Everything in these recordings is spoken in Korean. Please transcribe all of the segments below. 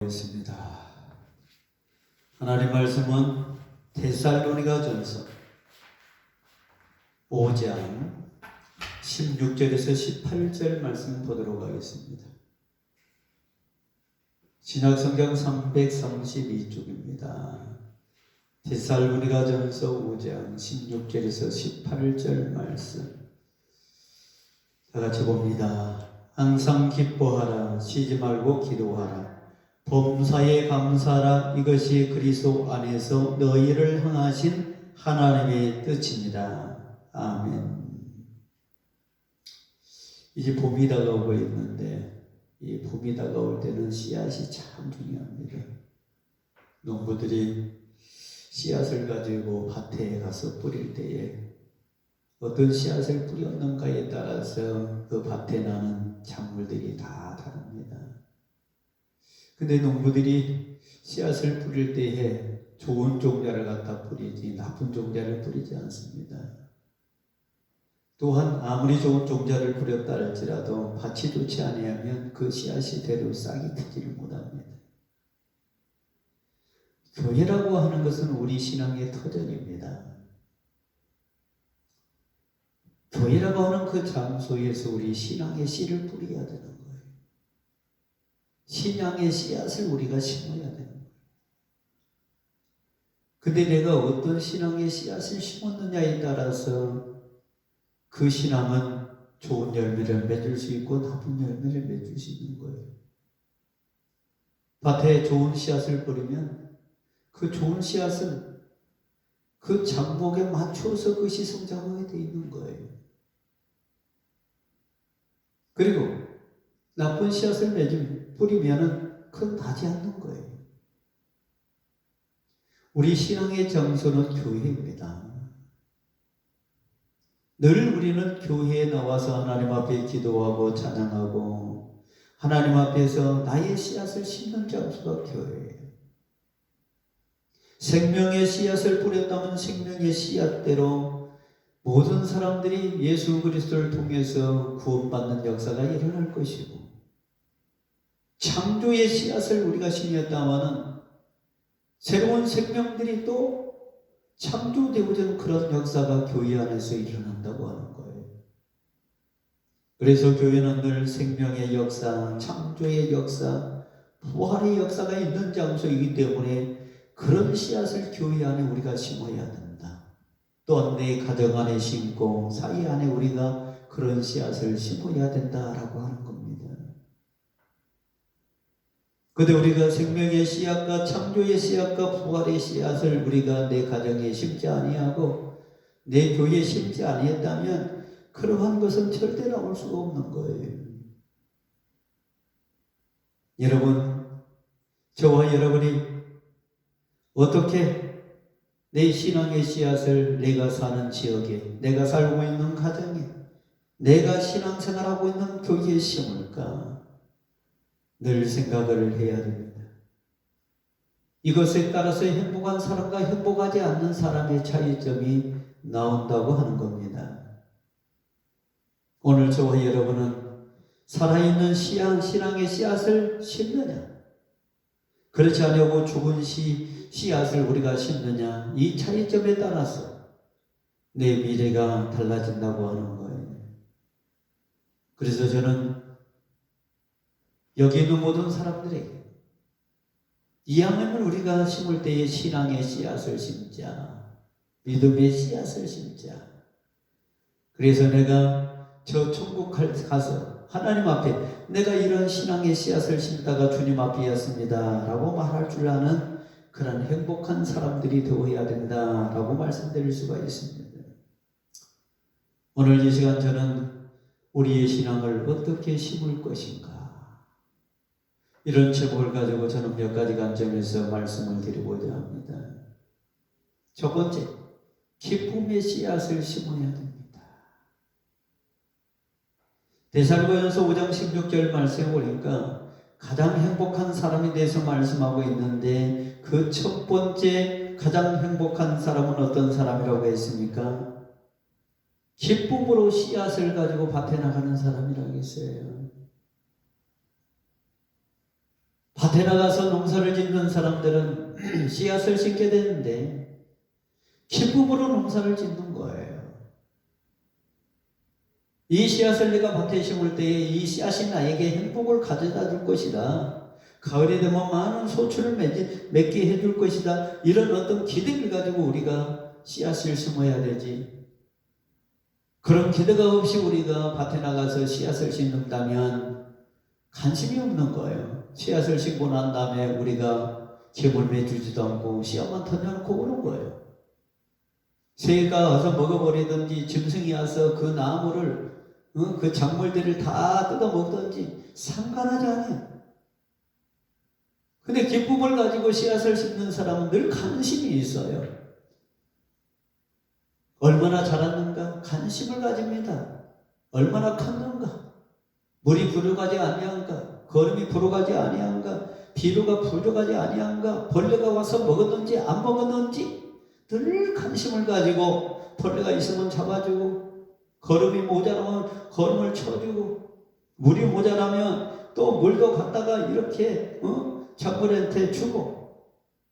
있습니다. 하나님 말씀은 데살로니가전서 5장 16절에서 18절 말씀 보도록 하겠습니다. 신약성경 332쪽입니다. 데살로니가전서 5장 16절에서 18절 말씀 다 같이 봅니다. 항상 기뻐하라, 쉬지 말고 기도하라, 범사에 감사하라. 이것이 그리스도 안에서 너희를 향하신 하나님의 뜻입니다. 아멘. 이제 봄이 다가오고 있는데 이 봄이 다가올 때는 씨앗이 참 중요합니다. 농부들이 씨앗을 가지고 밭에 가서 뿌릴 때에 어떤 씨앗을 뿌렸는가에 따라서 그 밭에 나는 작물들이 다 다릅니다. 근데 농부들이 씨앗을 뿌릴 때에 좋은 종자를 갖다 뿌리지 나쁜 종자를 뿌리지 않습니다. 또한 아무리 좋은 종자를 뿌렸다 할지라도 밭이 좋지 아니하면 그 씨앗이 대로 싹이 트지를 못합니다. 교회라고 하는 것은 우리 신앙의 터전입니다. 교회라고 하는 그 장소에서 우리 신앙의 씨를 뿌려야 되는 거예요. 신앙의 씨앗을 우리가 심어야 되는 거예요. 근데 내가 어떤 신앙의 씨앗을 심었느냐에 따라서 그 신앙은 좋은 열매를 맺을 수 있고 나쁜 열매를 맺을 수 있는 거예요. 밭에 좋은 씨앗을 뿌리면 그 좋은 씨앗은 그 장목에 맞춰서 그것이 성장하게 되어 있는 거예요. 그리고 나쁜 씨앗을 뿌리면은 그건 나지 않는 거예요. 우리 신앙의 장소는 교회입니다. 늘 우리는 교회에 나와서 하나님 앞에 기도하고 찬양하고 하나님 앞에서 나의 씨앗을 심는 장소가 교회예요. 생명의 씨앗을 뿌렸다면 생명의 씨앗대로 모든 사람들이 예수 그리스도를 통해서 구원받는 역사가 일어날 것이고, 창조의 씨앗을 우리가 심었다면 새로운 생명들이 또 창조되고자 그런 역사가 교회 안에서 일어난다고 하는 거예요. 그래서 교회는 늘 생명의 역사, 창조의 역사, 부활의 역사가 있는 장소이기 때문에 그런 씨앗을 교회 안에 우리가 심어야 된다. 또한 내 가정 안에 심고 사회 안에 우리가 그런 씨앗을 심어야 된다라고 하는 겁니다. 그런데 우리가 생명의 씨앗과 창조의 씨앗과 부활의 씨앗을 우리가 내 가정에 심지 아니하고 내 교회에 심지 아니했다면 그러한 것은 절대 나올 수가 없는 거예요. 여러분, 저와 여러분이 어떻게 내 신앙의 씨앗을 내가 사는 지역에, 내가 살고 있는 가정에, 내가 신앙생활하고 있는 교회에 심을까? 늘 생각을 해야 됩니다. 이것에 따라서 행복한 사람과 행복하지 않는 사람의 차이점이 나온다고 하는 겁니다. 오늘 저와 여러분은 살아있는 신앙의 씨앗을 심느냐, 그렇지 않냐고 죽은 씨앗을 우리가 심느냐, 이 차이점에 따라서 내 미래가 달라진다고 하는 거예요. 그래서 저는 여기 있는 모든 사람들에게 이왕이면 우리가 심을 때에 신앙의 씨앗을 심자, 믿음의 씨앗을 심자. 그래서 내가 저 천국 가서 하나님 앞에 내가 이런 신앙의 씨앗을 심다가 주님 앞에 였습니다 라고 말할 줄 아는 그런 행복한 사람들이 되어야 된다라고 말씀드릴 수가 있습니다. 오늘 이 시간 저는 우리의 신앙을 어떻게 심을 것인가, 이런 제목을 가지고 저는 몇 가지 관점에서 말씀을 드리고자 합니다. 첫 번째, 기쁨의 씨앗을 심어야 됩니다. 데살로니가전서 5장 16절 말씀에 보니까 가장 행복한 사람에 대해서 말씀하고 있는데 그 첫 번째 가장 행복한 사람은 어떤 사람이라고 했습니까? 기쁨으로 씨앗을 가지고 밭에 나가는 사람이라고 했어요. 밭에 나가서 농사를 짓는 사람들은 씨앗을 심게 되는데 기쁨으로 농사를 짓는 거예요. 이 씨앗을 내가 밭에 심을 때에 이 씨앗이 나에게 행복을 가져다 줄 것이다. 가을이 되면 많은 소출을 맺게 해줄 것이다. 이런 어떤 기대를 가지고 우리가 씨앗을 심어야 되지. 그런 기대가 없이 우리가 밭에 나가서 씨앗을 심는다면 관심이 없는 거예요. 씨앗을 심고 난 다음에 우리가 기업을 내주지도 않고 씨앗만 던져놓고 오는 거예요. 새가 와서 먹어버리든지 짐승이 와서 그 나무를 그 작물들을 다 뜯어먹든지 상관하지 않아요. 근데 기쁨을 가지고 씨앗을 심는 사람은 늘 관심이 있어요. 얼마나 자랐는가? 관심을 가집니다. 얼마나 컸는가? 물이 부족하지 아니한가? 거름이 불어가지 아니한가? 비료가 부족하지 아니한가? 벌레가 와서 먹었는지 안 먹었는지 늘 관심을 가지고 벌레가 있으면 잡아주고 거름이 모자라면 거름을 쳐주고 물이 모자라면 또 물도 갖다가 이렇게 작물한테 주고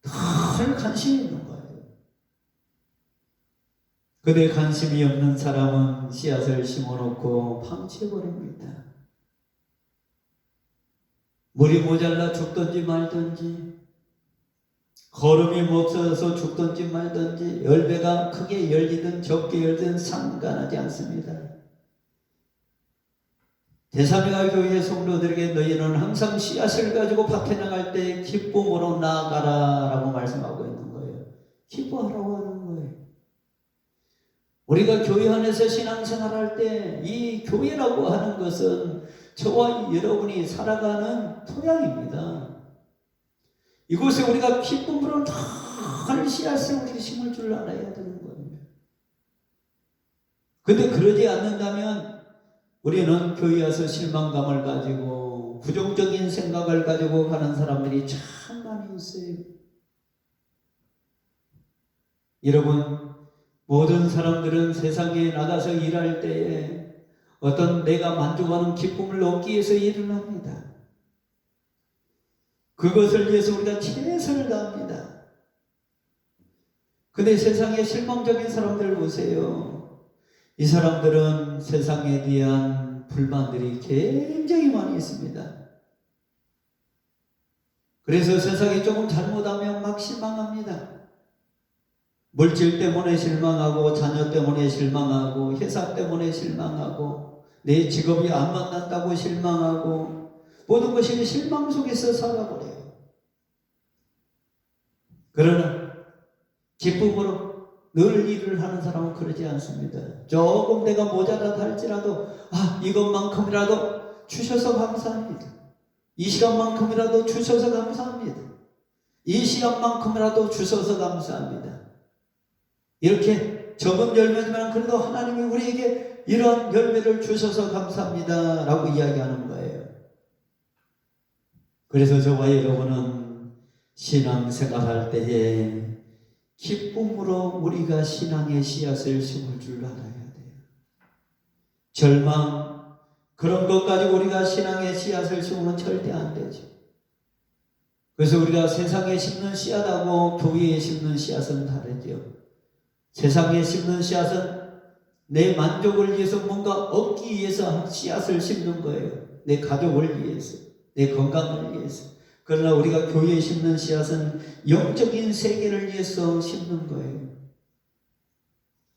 늘 관심이 있는 거예요. 그대 관심이 없는 사람은 씨앗을 심어놓고 방치해버립니다. 물이 모자라 죽든지 말든지 거름이 없어서 죽든지 말든지 열매가 크게 열리든 적게 열리든 상관하지 않습니다. 데살로니가 교회 성도들에게 너희는 항상 씨앗을 가지고 밭에 나갈 때 기쁨으로 나아가라 라고 말씀하고 있는 거예요. 기뻐하라고 하는 거예요. 우리가 교회 안에서 신앙생활할 때 이 교회라고 하는 것은 저와 여러분이 살아가는 토양입니다. 이곳에 우리가 기쁨으로 늘 씨앗을 우리가 심을 줄 알아야 되는 거예요. 근데 그러지 않는다면 우리는 교회에 와서 실망감을 가지고 부정적인 생각을 가지고 가는 사람들이 참 많이 있어요. 여러분, 모든 사람들은 세상에 나가서 일할 때에 어떤 내가 만족하는 기쁨을 얻기 위해서 일을 합니다. 그것을 위해서 우리가 최선을 다합니다. 근데 세상에 실망적인 사람들을 보세요. 이 사람들은 세상에 대한 불만들이 굉장히 많이 있습니다. 그래서 세상이 조금 잘못하면 막 실망합니다. 물질 때문에 실망하고 자녀 때문에 실망하고 회사 때문에 실망하고 내 직업이 안 만났다고 실망하고 모든 것이 실망 속에서 살아버려요. 그러나 기쁨으로 늘 일을 하는 사람은 그러지 않습니다. 조금 내가 모자라다 할지라도 이것만큼이라도 주셔서 감사합니다. 이 시간만큼이라도 주셔서 감사합니다. 이 시간만큼이라도 주셔서 감사합니다. 이렇게 적은 열매지만 그래도 하나님이 우리에게 이런 열매를 주셔서 감사합니다 라고 이야기하는 거예요. 그래서 저와 여러분은 신앙생활할 때에 기쁨으로 우리가 신앙의 씨앗을 심을 줄 알아야 돼요. 절망 그런 것 가지고 우리가 신앙의 씨앗을 심으면 절대 안 되죠. 그래서 우리가 세상에 심는 씨앗하고 교회에 심는 씨앗은 다르죠. 세상에 심는 씨앗은 내 만족을 위해서 뭔가 얻기 위해서 씨앗을 심는 거예요. 내 가족을 위해서, 내 건강을 위해서. 그러나 우리가 교회에 심는 씨앗은 영적인 세계를 위해서 심는 거예요.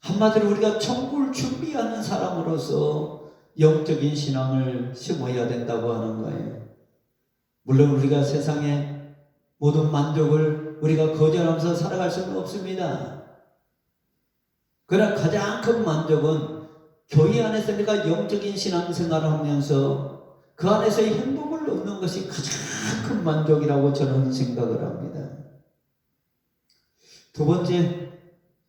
한마디로 우리가 천국을 준비하는 사람으로서 영적인 신앙을 심어야 된다고 하는 거예요. 물론 우리가 세상의 모든 만족을 우리가 거절하면서 살아갈 수는 없습니다. 그러나 가장 큰 만족은 교회 안에서 내가 영적인 신앙생활을 하면서 그 안에서의 행복을 얻는 것이 가장 큰 만족이라고 저는 생각을 합니다. 두 번째,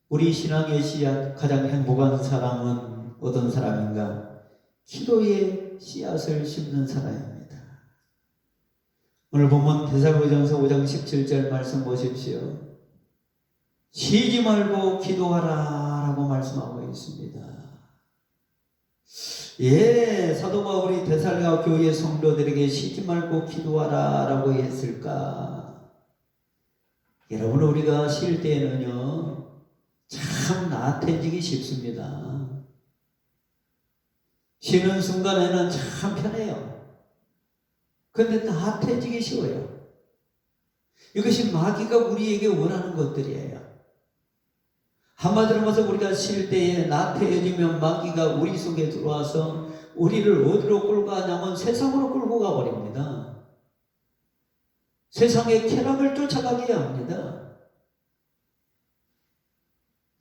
우리 신앙의 씨앗 가장 행복한 사람은 어떤 사람인가? 기도의 씨앗을 심는 사람입니다. 오늘 보면 데살로니가전서 5장 17절 말씀 보십시오. 쉬지 말고 기도하라 라고 말씀하고 있습니다. 사도 바울이 데살로니가 교회 성도들에게 쉬지 말고 기도하라 라고 했을까? 여러분, 우리가 쉴 때에는요 참 나태해지기 쉽습니다. 쉬는 순간에는 참 편해요. 그런데 나태해지기 쉬워요. 이것이 마귀가 우리에게 원하는 것들이에요. 한마디로 말해서 우리가 쉴 때에 나태해지면 마귀가 우리 속에 들어와서 우리를 어디로 끌고 가냐면 세상으로 끌고 가버립니다. 세상의 쾌락을 쫓아가게 합니다.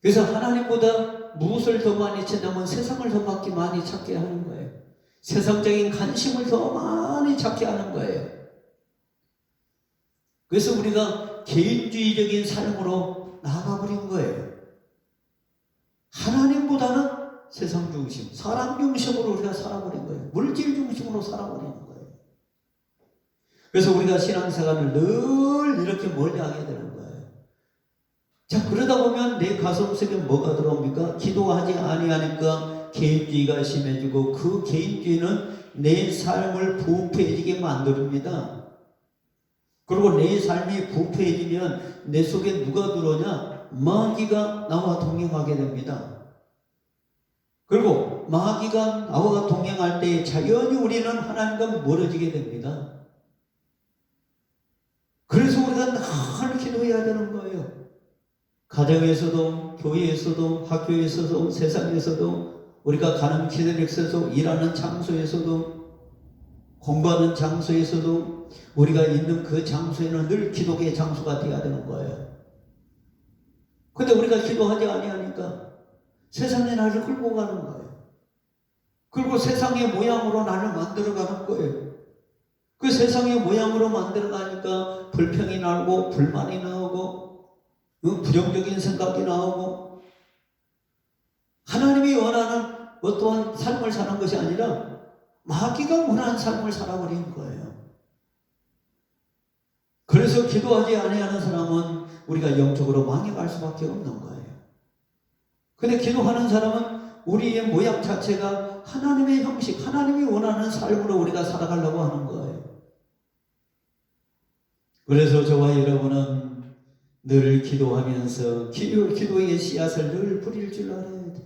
그래서 하나님보다 무엇을 더 많이 찾냐면 세상을 더 많이 찾게 하는 거예요. 세상적인 관심을 더 많이 찾게 하는 거예요. 그래서 우리가 개인주의적인 삶으로 나가버린 거예요. 하나님보다는 세상 중심, 사람 중심으로 우리가 살아버린 거예요. 물질 중심으로 살아버리는 거예요. 그래서 우리가 신앙생활을 늘 이렇게 멀리하게 되는 거예요. 자, 그러다 보면 내 가슴 속에 뭐가 들어옵니까? 기도하지 아니하니까 개인주의가 심해지고, 그 개인주의는 내 삶을 부패해지게 만듭니다. 그리고 내 삶이 부패해지면 내 속에 누가 들어오냐? 마귀가 나와 동행하게 됩니다. 그리고 마귀가 나와 동행할 때 자연히 우리는 하나님과 멀어지게 됩니다. 그래서 우리가 늘 기도해야 되는 거예요. 가정에서도, 교회에서도, 학교에서도, 세상에서도, 우리가 가는 기도력에서도, 일하는 장소에서도, 공부하는 장소에서도, 우리가 있는 그 장소에는 늘 기도의 장소가 되어야 되는 거예요. 근데 우리가 기도하지 아니하니까 세상에 나를 끌고 가는 거예요. 그리고 세상의 모양으로 나를 만들어가는 거예요. 그 세상의 모양으로 만들어가니까 불평이 나오고, 불만이 나오고, 부정적인 생각이 나오고, 하나님이 원하는 어떠한 삶을 사는 것이 아니라 마귀가 원하는 삶을 살아버린 거예요. 그래서 기도하지 아니하는 사람은 우리가 영적으로 망해갈 수밖에 없는 거예요. 근데 기도하는 사람은 우리의 모양 자체가 하나님의 형식, 하나님이 원하는 삶으로 우리가 살아가려고 하는 거예요. 그래서 저와 여러분은 늘 기도하면서 기도의 씨앗을 늘 뿌릴 줄 알아야 돼요.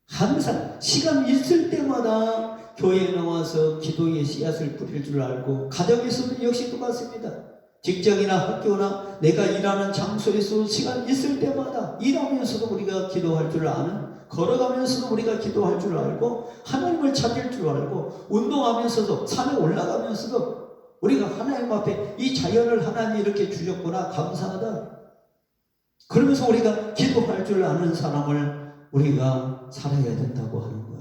항상 시간 있을 때마다 교회에 나와서 기도의 씨앗을 뿌릴 줄 알고, 가정에서도 역시 똑같습니다. 직장이나 학교나 내가 일하는 장소에서 시간 있을 때마다 일하면서도 우리가 기도할 줄 아는, 걸어가면서도 우리가 기도할 줄 알고, 하나님을 찾을 줄 알고, 운동하면서도, 산에 올라가면서도 우리가 하나님 앞에 이 자연을 하나님이 이렇게 주셨구나, 감사하다. 그러면서 우리가 기도할 줄 아는 사람을 우리가 살아야 된다고 하는 거예요.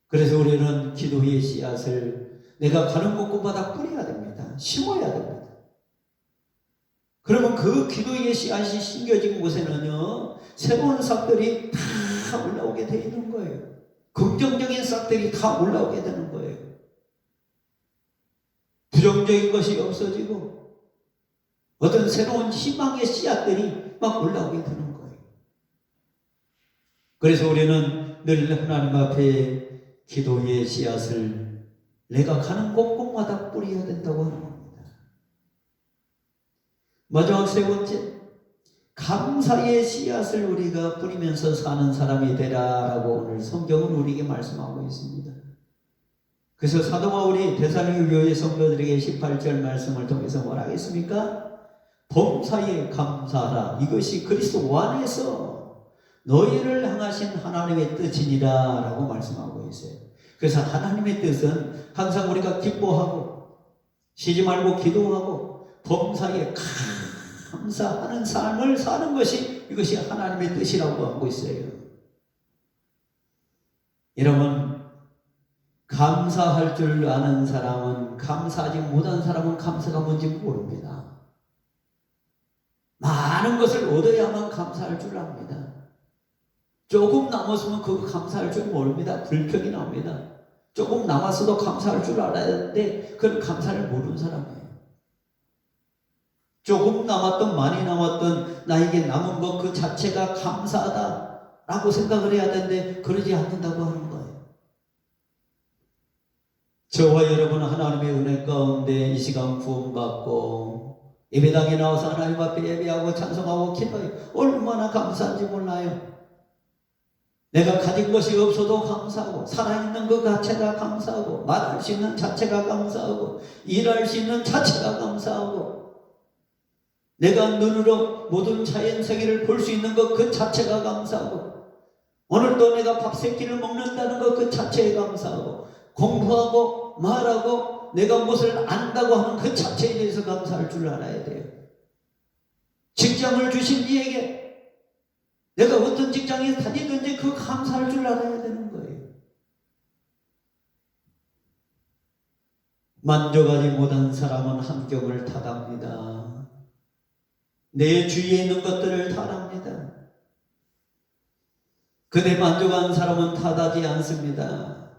그래서 우리는 기도의 씨앗을 내가 가는 곳곳마다 뿌려야 됩니다. 심어야 됩니다. 그러면 그 기도의 씨앗이 심겨진 곳에는요, 새로운 싹들이 다 올라오게 되어 있는 거예요. 긍정적인 싹들이 다 올라오게 되는 거예요. 부정적인 것이 없어지고 어떤 새로운 희망의 씨앗들이 막 올라오게 되는 거예요. 그래서 우리는 늘 하나님 앞에 기도의 씨앗을 내가 가는 곳곳마다 뿌려야 된다고 하는 겁니다. 마지막 세 번째, 감사의 씨앗을 우리가 뿌리면서 사는 사람이 되라라고 오늘 성경은 우리에게 말씀하고 있습니다. 그래서 사도 바울이 데살로니가 교회 성도들에게 18절 말씀을 통해서 뭐라 하겠습니까? 범사에 감사하라. 이것이 그리스도 안에서 너희를 향하신 하나님의 뜻이니라 라고 말씀하고 있어요. 그래서 하나님의 뜻은 항상 우리가 기뻐하고 쉬지 말고 기도하고 범사에 감사하는 삶을 사는 것이, 이것이 하나님의 뜻이라고 하고 있어요. 여러분, 감사할 줄 아는 사람은, 감사하지 못한 사람은 감사가 뭔지 모릅니다. 많은 것을 얻어야만 감사할 줄 압니다. 조금 남았으면 그거 감사할 줄 모릅니다. 불평이 나옵니다. 조금 남았어도 감사할 줄 알아야 되는데 그건 감사를 모르는 사람이에요. 조금 남았던 많이 남았던 나에게 남은 것 그 자체가 감사하다. 라고 생각을 해야 되는데 그러지 않는다고 하는 거예요. 저와 여러분 하나님의 은혜 가운데 이 시간 구원받고 예배당에 나와서 하나님 앞에 예배하고 찬송하고 기도해요. 얼마나 감사한지 몰라요. 내가 가진 것이 없어도 감사하고 살아있는 것 자체가 감사하고 말할 수 있는 자체가 감사하고 일할 수 있는 자체가 감사하고 내가 눈으로 모든 자연세계를 볼 수 있는 것 그 자체가 감사하고 오늘도 내가 밥 세 끼를 먹는다는 것 그 자체에 감사하고 공부하고 말하고 내가 무엇을 안다고 하는 그 자체에 대해서 감사할 줄 알아야 돼요. 직장을 주신 이에게 내가 어떤 직장에 다니든지 그 감사할 줄 알아야 되는 거예요. 만족하지 못한 사람은 함정을 타답니다. 내 주위에 있는 것들을 타답니다. 그대 만족한 사람은 타다지 않습니다.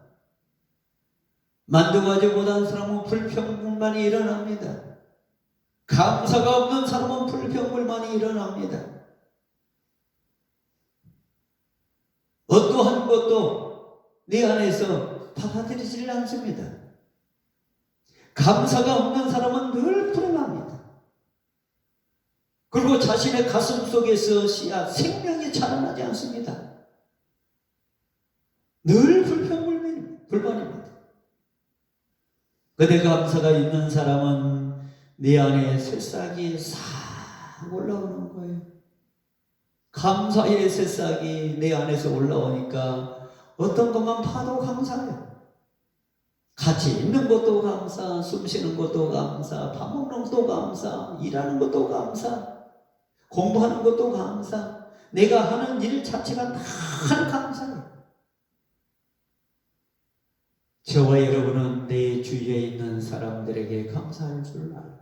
만족하지 못한 사람은 불평불만이 일어납니다. 감사가 없는 사람은 불평불만이 일어납니다. 어떠한 것도 내 안에서 받아들이질 않습니다. 감사가 없는 사람은 늘 불안합니다. 그리고 자신의 가슴 속에서 씨앗, 생명이 자라나지 않습니다. 늘 불평불만입니다. 그대 감사가 있는 사람은 내 안에 새싹이 싹 올라오는 거예요. 감사의 새싹이 내 안에서 올라오니까 어떤 것만 봐도 감사해요. 같이 있는 것도 감사, 숨 쉬는 것도 감사, 밥 먹는 것도 감사, 일하는 것도 감사, 공부하는 것도 감사, 내가 하는 일 자체가 다 감사해요. 저와 여러분은 내 주위에 있는 사람들에게 감사할 줄 알고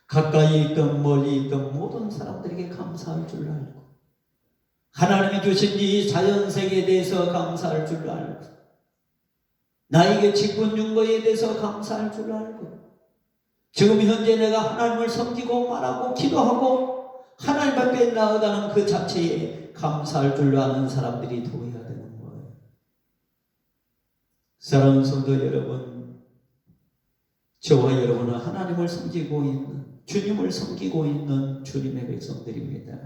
가까이 있든 멀리 있든 모든 사람들에게 감사할 줄 알고 하나님이 주신 이 자연세계에 대해서 감사할 줄 알고 나에게 직분 준 거에 대해서 감사할 줄 알고 지금 현재 내가 하나님을 섬기고 말하고 기도하고 하나님 앞에 나아가는 그 자체에 감사할 줄 아는 사람들이 되어야 되는 거예요. 사랑하는 성도 여러분, 저와 여러분은 하나님을 섬기고 있는 주님을 섬기고 있는 주님의 백성들입니다.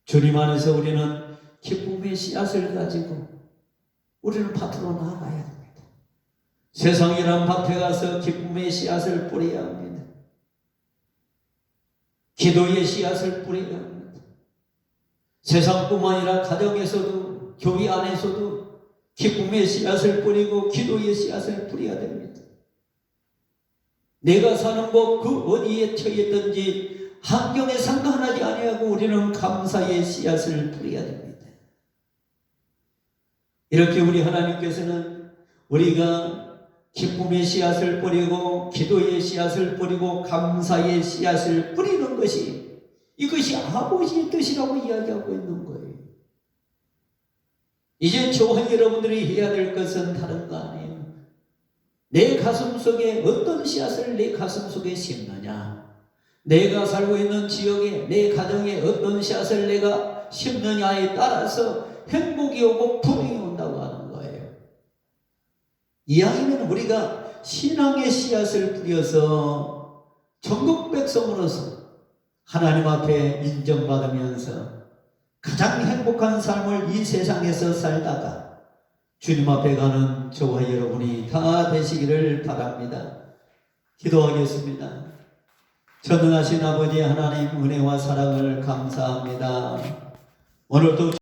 주님 안에서 우리는 기쁨의 씨앗을 가지고 우리는 밭으로 나아가야 됩니다. 세상이란 밭에 가서 기쁨의 씨앗을 뿌려야 합니다. 기도의 씨앗을 뿌려야 합니다. 세상뿐만 아니라 가정에서도 교회 안에서도 기쁨의 씨앗을 뿌리고 기도의 씨앗을 뿌려야 됩니다. 내가 사는 곳 그 어디에 처했든지 환경에 상관하지 아니하고 우리는 감사의 씨앗을 뿌려야 됩니다. 이렇게 우리 하나님께서는 우리가 기쁨의 씨앗을 뿌리고 기도의 씨앗을 뿌리고 감사의 씨앗을 뿌리는 것이 이것이 아버지의 뜻이라고 이야기하고 있는 거예요. 이제 저와 여러분들이 해야 될 것은 다른 거 아니에요. 내 가슴 속에 어떤 씨앗을 내 가슴 속에 심느냐, 내가 살고 있는 지역에 내 가정에 어떤 씨앗을 내가 심느냐에 따라서 행복이 오고 불행이 온다고 하는 거예요. 이왕이면 우리가 신앙의 씨앗을 뿌려서 전국 백성으로서 하나님 앞에 인정받으면서 가장 행복한 삶을 이 세상에서 살다가 주님 앞에 가는 저와 여러분이 다 되시기를 바랍니다. 기도하겠습니다. 전능하신 아버지 하나님 은혜와 사랑을 감사합니다. 오늘도